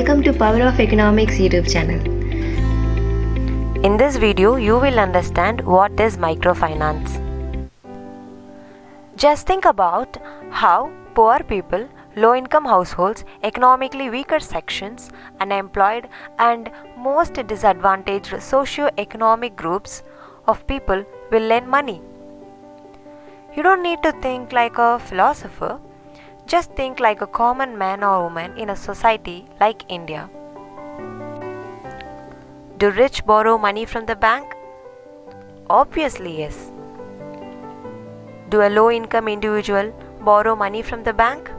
welcome to Power of Economics YouTube channel. In this video, you will understand what is microfinance. Just think about how poor people, low-income households, economically weaker sections, unemployed and most disadvantaged socio-economic groups of people will lend money. You don't need to think like a philosopher. Just think like a common man or woman in a society like India. Do rich borrow money from the bank? Obviously, yes. Do a low-income individual borrow money from the bank?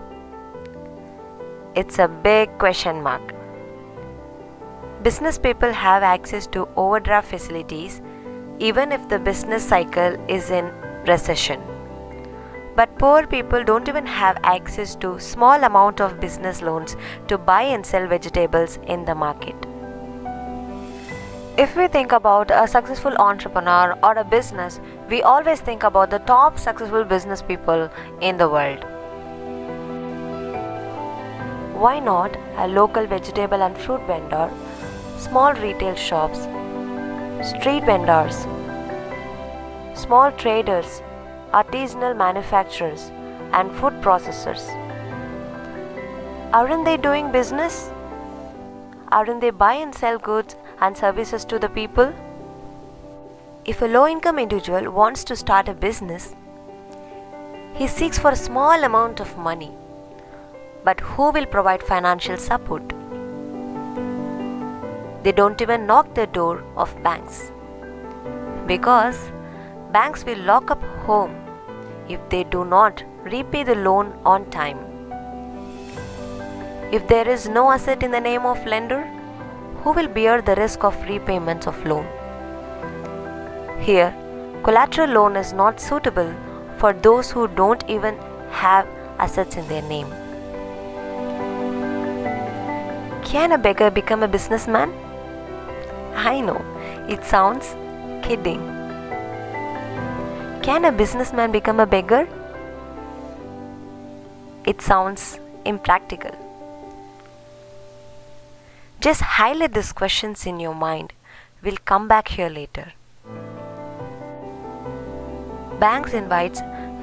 It's a big question mark. Business people have access to overdraft facilities even if the business cycle is in recession. But poor people don't even have access to small amount of business loans to buy and sell vegetables in the market. If we think about a successful entrepreneur or a business, we always think about the top successful business people in the world. Why not a local vegetable and fruit vendor, small retail shops, street vendors, small traders, artisanal manufacturers and food processors? Aren't they doing business? Aren't they buy and sell goods and services to the people? If a low-income individual wants to start a business, he seeks for a small amount of money. But who will provide financial support? They don't even knock the door of banks because banks will lock up home if they do not repay the loan on time. If there is no asset in the name of lender, who will bear the risk of repayments of loan? Here, collateral loan is not suitable for those who don't even have assets in their name. Can a beggar become a businessman? I know, it sounds kidding. Can a businessman become a beggar? It sounds impractical. Just highlight these questions in your mind. We'll come back here later. Banks invite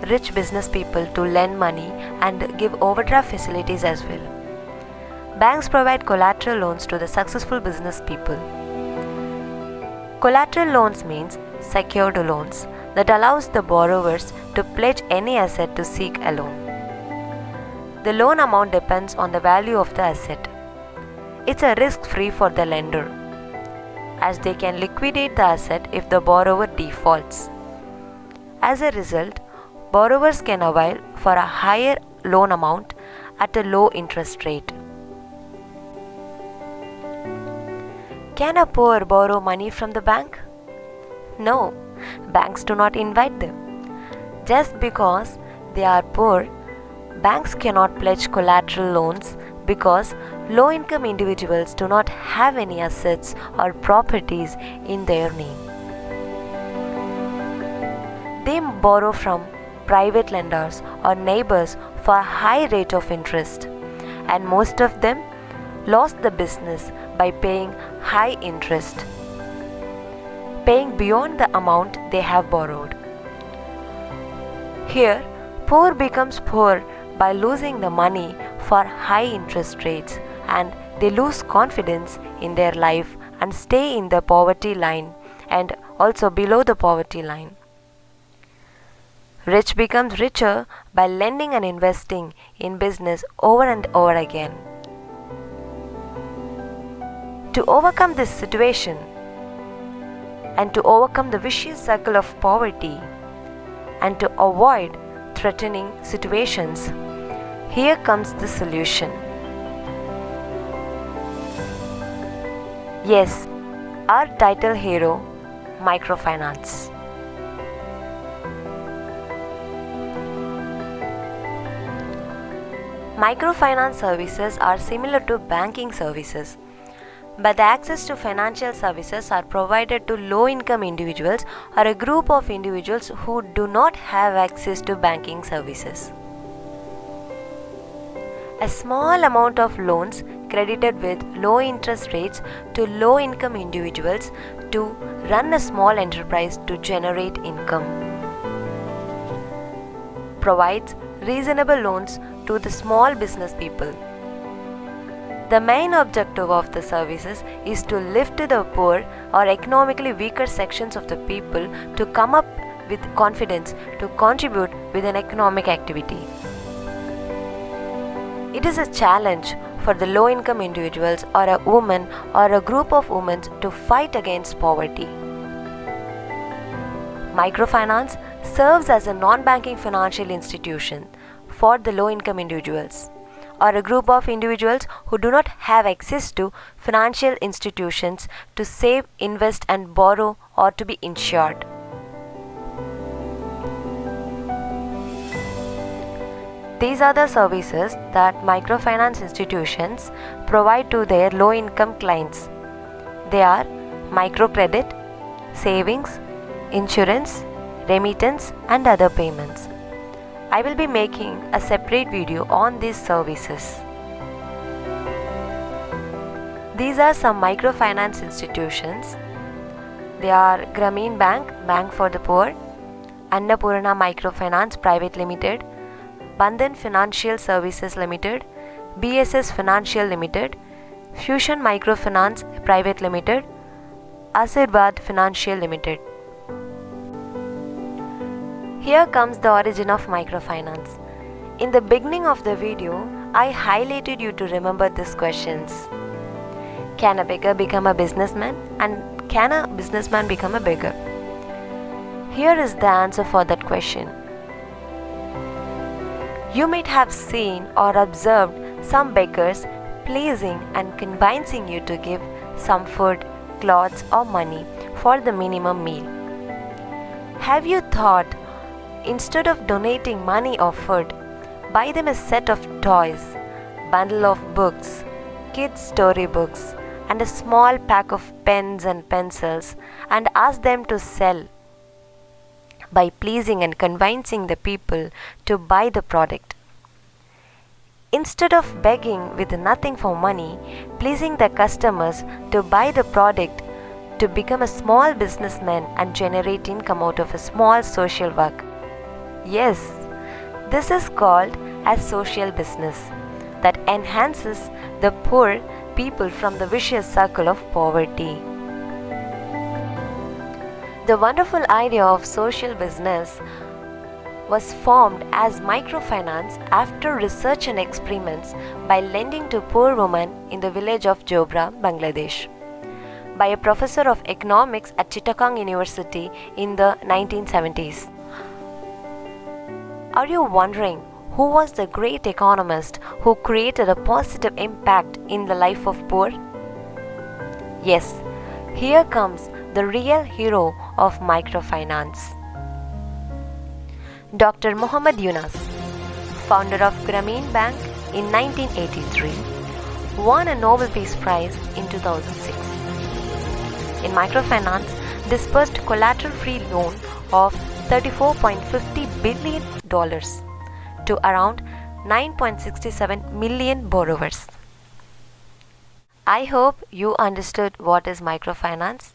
rich business people to lend money and give overdraft facilities as well. Banks provide collateral loans to the successful business people. Collateral loans means secured loans that allows the borrowers to pledge any asset to seek a loan. The loan amount depends on the value of the asset. It's a risk-free for the lender, as they can liquidate the asset if the borrower defaults. As a result, borrowers can avail for a higher loan amount at a low interest rate. Can a poor borrow money from the bank? No, banks do not invite them. Just because they are poor, banks cannot pledge collateral loans because low-income individuals do not have any assets or properties in their name. They borrow from private lenders or neighbors for a high rate of interest, and most of them lost the business by paying high interest, paying beyond the amount they have borrowed. Here, poor becomes poor by losing the money for high interest rates, and they lose confidence in their life and stay in the poverty line and also below the poverty line. Rich becomes richer by lending and investing in business over and over again. To overcome this situation and to overcome the vicious cycle of poverty and to avoid threatening situations, here comes the solution. Yes, our title hero, microfinance. Microfinance services are similar to banking services, but the access to financial services are provided to low-income individuals or a group of individuals who do not have access to banking services. A small amount of loans credited with low interest rates to low income individuals to run a small enterprise to generate income. Provides reasonable loans to the small business people. The main objective of the services is to lift the poor or economically weaker sections of the people to come up with confidence to contribute with an economic activity. It is a challenge for the low-income individuals or a woman or a group of women to fight against poverty. Microfinance serves as a non-banking financial institution for the low-income individuals or a group of individuals who do not have access to financial institutions to save, invest and borrow or to be insured. These are the services that microfinance institutions provide to their low-income clients. They are microcredit, savings, insurance, remittance and other payments. I will be making a separate video on these services. These are some microfinance institutions. They are Grameen Bank, Bank for the Poor, Annapurna Microfinance Private Limited, Bandhan Financial Services Limited, BSS Financial Limited, Fusion Microfinance Private Limited, Asirvad Financial Limited. Here comes the origin of microfinance. In the beginning of the video, I highlighted you to remember these questions. Can a beggar become a businessman? And can a businessman become a beggar? Here is the answer for that question. You might have seen or observed some beggars pleasing and convincing you to give some food, clothes or money for the minimum meal. Have you thought, instead of donating money or food, buy them a set of toys, bundle of books, kids' storybooks, and a small pack of pens and pencils and ask them to sell by pleasing and convincing the people to buy the product. Instead of begging with nothing for money, pleasing the customers to buy the product to become a small businessman and generate income out of a small social work. Yes, this is called as social business that enhances the poor people from the vicious circle of poverty. The wonderful idea of social business was formed as microfinance after research and experiments by lending to poor women in the village of Jobra, Bangladesh, by a professor of economics at Chittagong University in the 1970s. Are you wondering who was the great economist who created a positive impact in the life of poor? Yes, here comes the real hero of microfinance. Dr. Muhammad Yunus, founder of Grameen Bank in 1983, won a Nobel Peace Prize in 2006. In microfinance, disbursed collateral-free loan of $34.50 billion to around 9.67 million borrowers. I hope you understood what is microfinance.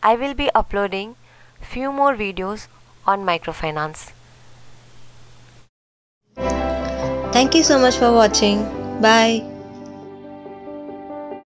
I will be uploading few more videos on microfinance. Thank you so much for watching. Bye.